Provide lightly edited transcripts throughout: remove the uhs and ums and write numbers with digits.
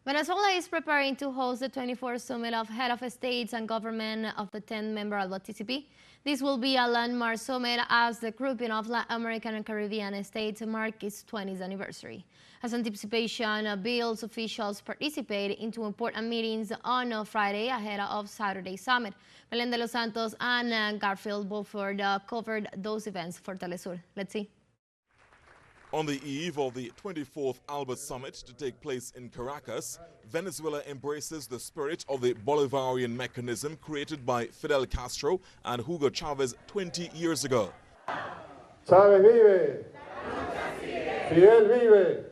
Venezuela is preparing to host the 24th Summit of Head of States and Government of the 10-member ALBA-TCP. This will be a landmark summit as the grouping of Latin American and Caribbean states marks its 20th anniversary. As anticipation builds, officials participate into important meetings on Friday ahead of Saturday's summit. Belén de los Santos and Garfield Beaufort covered those events for teleSUR. Let's see. On the eve of the 24th ALBA Summit to take place in Caracas, Venezuela embraces the spirit of the Bolivarian mechanism created by Fidel Castro and Hugo Chavez 20 years ago. Chávez vive. Fidel vive.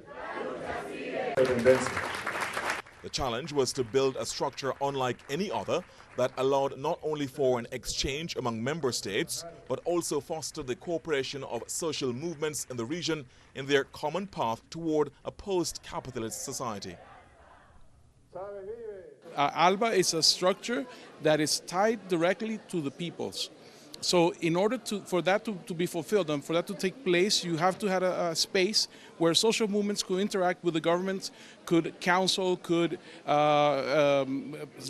The challenge was to build a structure unlike any other that allowed not only for an exchange among member states, but also fostered the cooperation of social movements in the region in their common path toward a post-capitalist society. ALBA is a structure that is tied directly to the peoples. So in order for that to be fulfilled and for that to take place, you have to have a space where social movements could interact with the governments, could counsel, could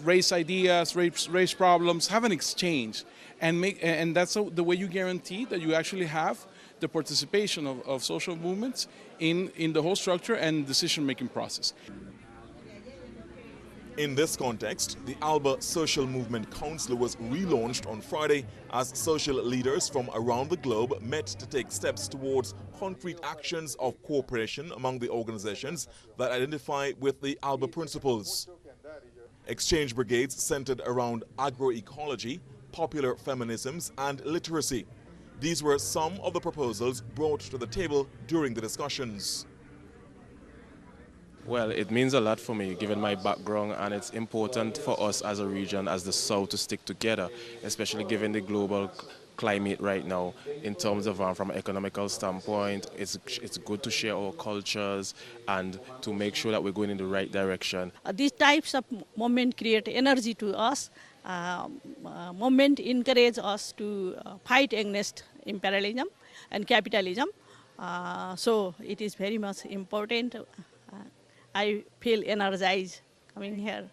raise ideas, raise problems, have an exchange. And that's the way you guarantee that you actually have the participation of social movements in the whole structure and decision-making process. In this context, the ALBA Social Movement Council was relaunched on Friday as social leaders from around the globe met to take steps towards concrete actions of cooperation among the organizations that identify with the ALBA principles. Exchange brigades centered around agroecology, popular feminisms, and literacy. These were some of the proposals brought to the table during the discussions. Well, it means a lot for me, given my background, and it's important for us as a region, as the South, to stick together, especially given the global climate right now. In terms of, from an economical standpoint, it's good to share our cultures and to make sure that we're going in the right direction. These types of movement create energy to us. Movement encourage us to fight against imperialism and capitalism. So it is very much important. I feel energized coming here.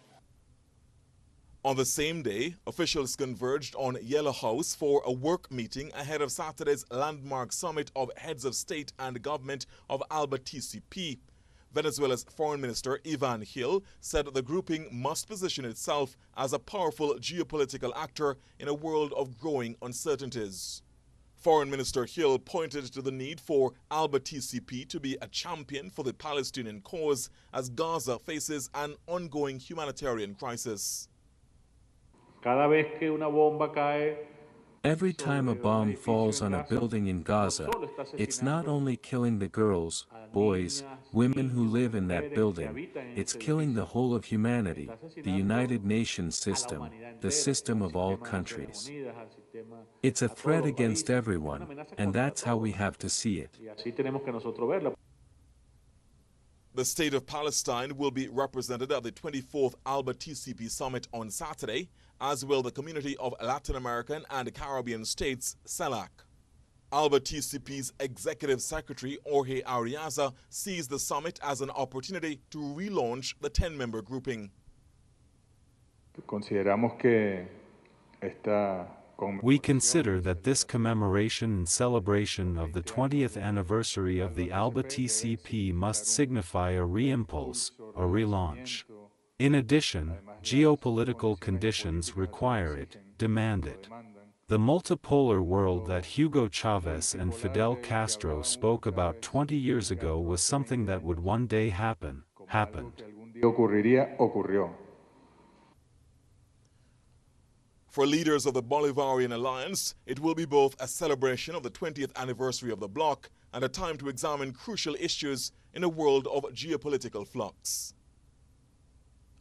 On the same day, officials converged on Yellow House for a work meeting ahead of Saturday's landmark summit of heads of state and government of ALBA-TCP. Venezuela's Foreign Minister Iván Gil said the grouping must position itself as a powerful geopolitical actor in a world of growing uncertainties. Foreign Minister Gil pointed to the need for ALBA-TCP to be a champion for the Palestinian cause as Gaza faces an ongoing humanitarian crisis. Every time a bomb falls on a building in Gaza, it's not only killing the girls, boys, women who live in that building, it's killing the whole of humanity, the United Nations system, the system of all countries. It's a threat against everyone, and that's how we have to see it. The state of Palestine will be represented at the 24th ALBA-TCP Summit on Saturday, as will the Community of Latin American and Caribbean States, CELAC. ALBA-TCP's Executive Secretary, Jorge Arriaza, sees the summit as an opportunity to relaunch the 10-member grouping. We consider that this commemoration and celebration of the 20th anniversary of the ALBA-TCP must signify a re-impulse, a relaunch. In addition, geopolitical conditions require it, demand it. The multipolar world that Hugo Chavez and Fidel Castro spoke about 20 years ago was something that would one day happen, happened. For leaders of the Bolivarian Alliance, it will be both a celebration of the 20th anniversary of the bloc and a time to examine crucial issues in a world of geopolitical flux.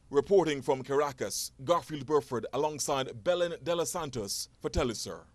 Reporting from Caracas, Garfield Beaufort alongside Belén de los Santos for teleSUR.